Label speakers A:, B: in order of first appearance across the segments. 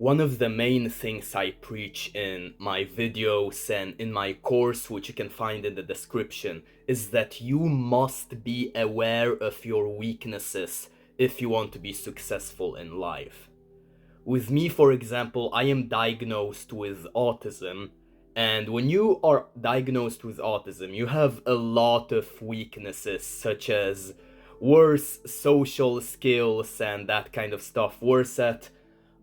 A: One of the main things I preach in my videos and in my course, which you can find in the description, is that you must be aware of your weaknesses if you want to be successful in life. With me, for example, I am diagnosed with autism, and when you are diagnosed with autism, you have a lot of weaknesses, such as worse social skills and that kind of stuff, worse at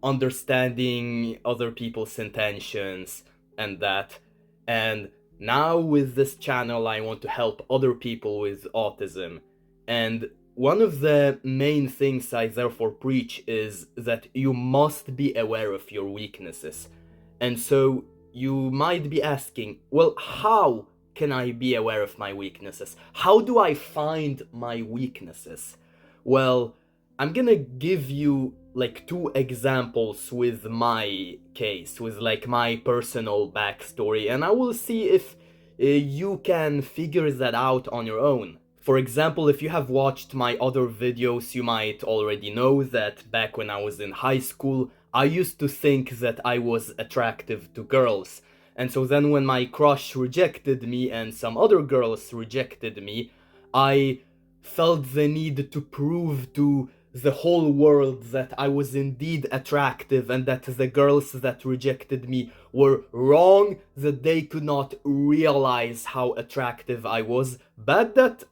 A: understanding other people's intentions and that. And now with this channel, I want to help other people with autism. And one of the main things I therefore preach is that you must be aware of your weaknesses. And so you might be asking, well, how can I be aware of my weaknesses? How do I find my weaknesses? Well, I'm gonna give you like two examples with my case, with like my personal backstory, and I will see if you can figure that out on your own. For example, if you have watched my other videos, you might already know that back when I was in high school, I used to think that I was attractive to girls. And so then when my crush rejected me and some other girls rejected me, I felt the need to prove to the whole world that I was indeed attractive and that the girls that rejected me were wrong, that they could not realize how attractive I was, but that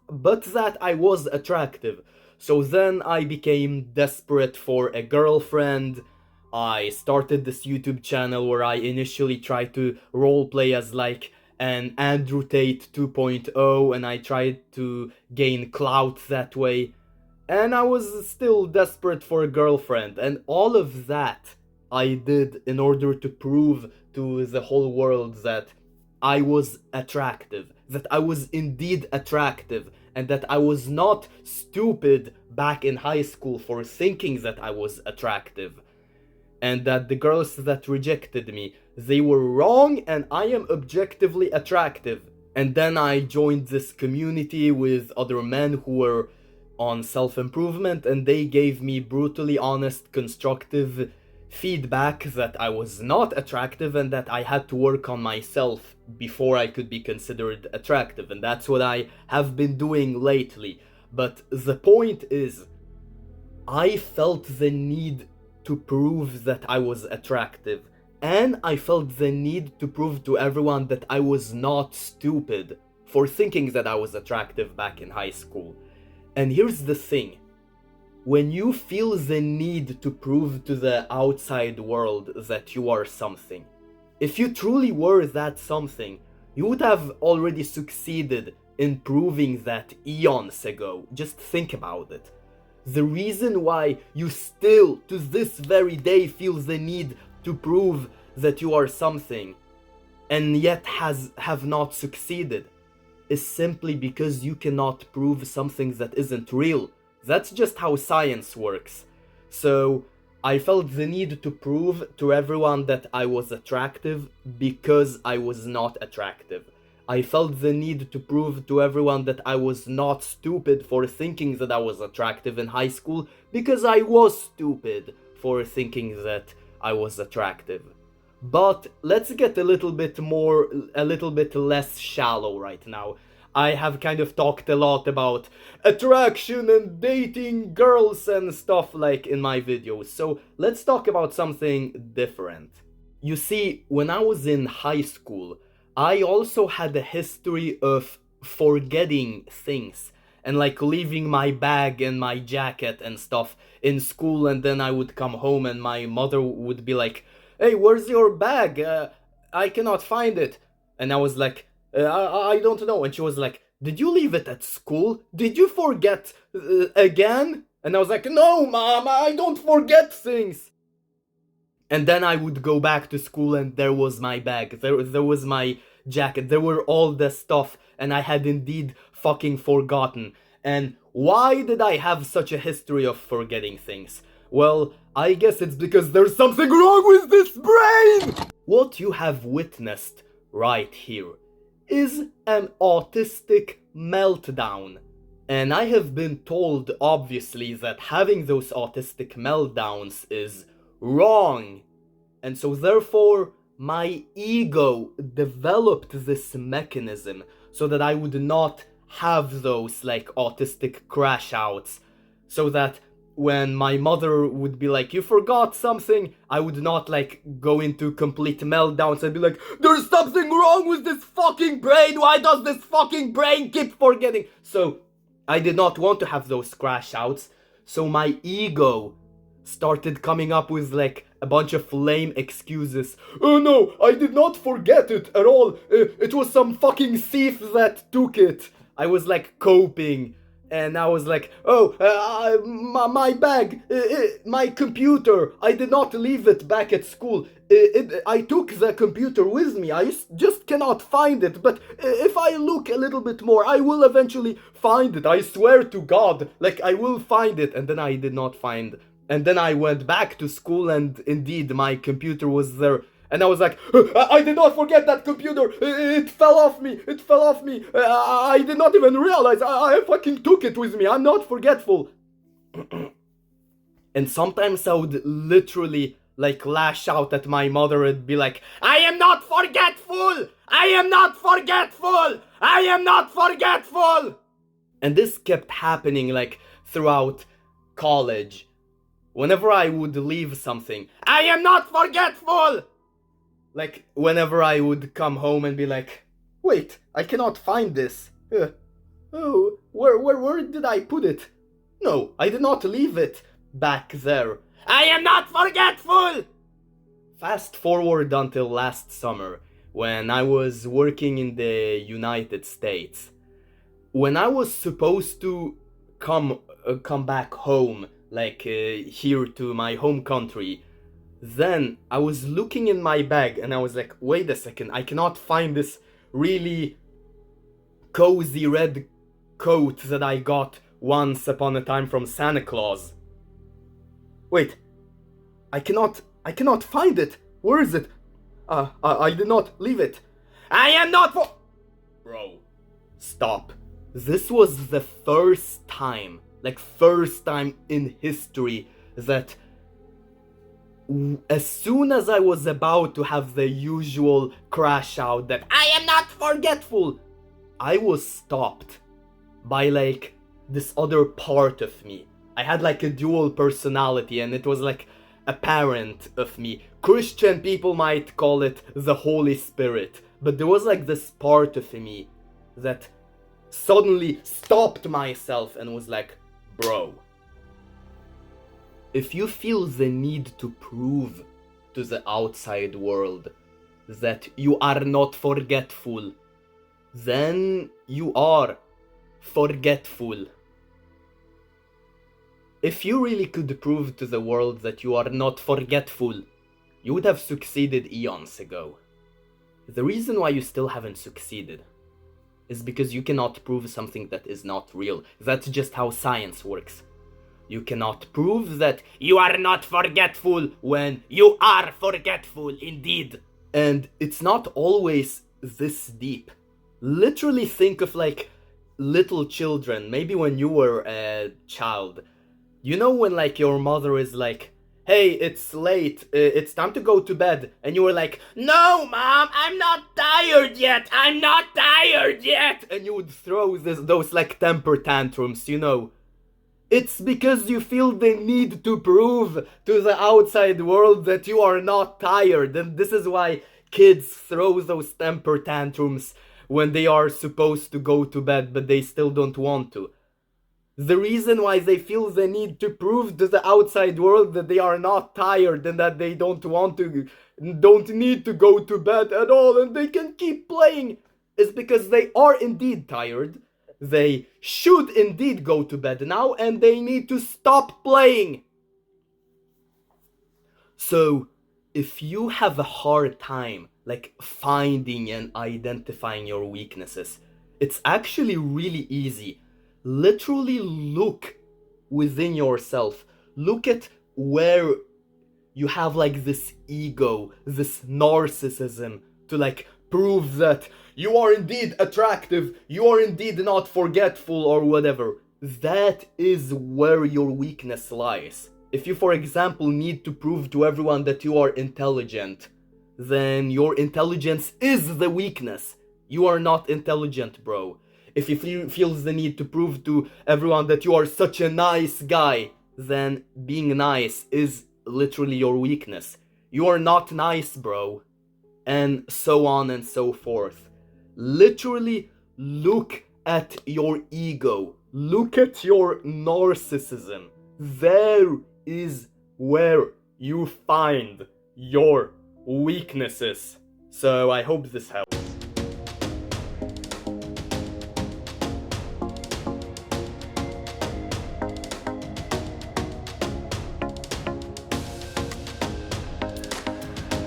A: I was attractive. So then I became desperate for a girlfriend. I started this YouTube channel where I initially tried to roleplay as like an Andrew Tate 2.0, and I tried to gain clout that way. And I was still desperate for a girlfriend, and all of that I did in order to prove to the whole world that I was attractive, that I was indeed attractive, and that I was not stupid back in high school for thinking that I was attractive. And that the girls that rejected me, they were wrong and I am objectively attractive. And then I joined this community with other men who were on self-improvement, and they gave me brutally honest, constructive feedback that I was not attractive and that I had to work on myself before I could be considered attractive. And that's what I have been doing lately. But the point is, I felt the need to prove that I was attractive, and I felt the need to prove to everyone that I was not stupid for thinking that I was attractive back in high school. And here's the thing, when you feel the need to prove to the outside world that you are something, if you truly were that something, you would have already succeeded in proving that eons ago. Just think about it. The reason why you still, to this very day, feel the need to prove that you are something, and yet have not succeeded, is simply because you cannot prove something that isn't real. That's just how science works. So I felt the need to prove to everyone that I was attractive because I was not attractive. I felt the need to prove to everyone that I was not stupid for thinking that I was attractive in high school because I was stupid for thinking that I was attractive. But let's get a little bit less shallow right now. I have kind of talked a lot about attraction and dating girls and stuff like in my videos, so let's talk about something different. You see, when I was in high school, I also had a history of forgetting things and like leaving my bag and my jacket and stuff in school, and then I would come home and my mother would be like, "Hey, where's your bag? I cannot find it." And I was like, I don't know. And she was like, "Did you leave it at school? Did you forget again?" And I was like, "No, Mom, I don't forget things." And then I would go back to school and there was my bag, there was my jacket, there were all the stuff, and I had indeed fucking forgotten. And why did I have such a history of forgetting things? Well, I guess it's because there's something wrong with this brain! What you have witnessed right here is an autistic meltdown. And I have been told, obviously, that having those autistic meltdowns is wrong. And so therefore, my ego developed this mechanism so that I would not have those like autistic crash outs, so that when my mother would be like, you forgot something, I would not like go into complete meltdowns and be like, there's something wrong with this fucking brain, why does this fucking brain keep forgetting? So I did not want to have those crash outs, so my ego started coming up with like a bunch of lame excuses. Oh no, I did not forget it at all. It was some fucking thief that took it. I was like coping, and I was like, my bag, my computer, I did not leave it back at school. I took the computer with me, I just cannot find it, but if I look a little bit more, I will eventually find it, I swear to God, like I will find it. And then I did not find. And then I went back to school, and indeed my computer was there. And I was like, I did not forget that computer, it fell off me, I did not even realize, I fucking took it with me, I'm not forgetful. And sometimes I would literally like lash out at my mother and be like, I am not forgetful, I am not forgetful, I am not forgetful. And this kept happening like throughout college. Whenever I would leave something, I am not forgetful! Like, whenever I would come home and be like, wait, I cannot find this. Where did I put it? No, I did not leave it back there. I am not forgetful! Fast forward until last summer, when I was working in the United States. When I was supposed to come back home, like here to my home country, then I was looking in my bag and I was like, wait a second, I cannot find this really cozy red coat that I got once upon a time from Santa Claus. Wait, I cannot find it. Where is it? I did not leave it. I am not Bro, stop. This was the first time in history that as soon as I was about to have the usual crash out that I am not forgetful, I was stopped by like this other part of me. I had like a dual personality, and it was like a parent of me. Christian people might call it the Holy Spirit, but there was like this part of me that suddenly stopped myself and was like, bro, if you feel the need to prove to the outside world that you are not forgetful, then you are forgetful. If you really could prove to the world that you are not forgetful, you would have succeeded eons ago. The reason why you still haven't succeeded is because you cannot prove something that is not real. That's just how science works. You cannot prove that you are not forgetful when you are forgetful indeed. And it's not always this deep. Literally think of like little children, maybe when you were a child. You know when like your mother is like, hey, it's late, it's time to go to bed. And you were like, no, mom, I'm not tired yet, I'm not tired yet. And you would throw those like temper tantrums, you know. It's because you feel the need to prove to the outside world that you are not tired. And this is why kids throw those temper tantrums when they are supposed to go to bed, but they still don't want to. The reason why they feel the need to prove to the outside world that they are not tired and that they don't need to go to bed at all and they can keep playing is because they are indeed tired. They should indeed go to bed now and they need to stop playing. So, if you have a hard time like finding and identifying your weaknesses, it's actually really easy. Literally look within yourself. Look at where you have like this ego, this narcissism to like prove that you are indeed attractive, you are indeed not forgetful or whatever. That is where your weakness lies. If you, for example, need to prove to everyone that you are intelligent, then your intelligence is the weakness. You are not intelligent, bro. If you feels the need to prove to everyone that you are such a nice guy, then being nice is literally your weakness. You are not nice, bro. And so on and so forth. Literally, look at your ego. Look at your narcissism. There is where you find your weaknesses. So I hope this helps.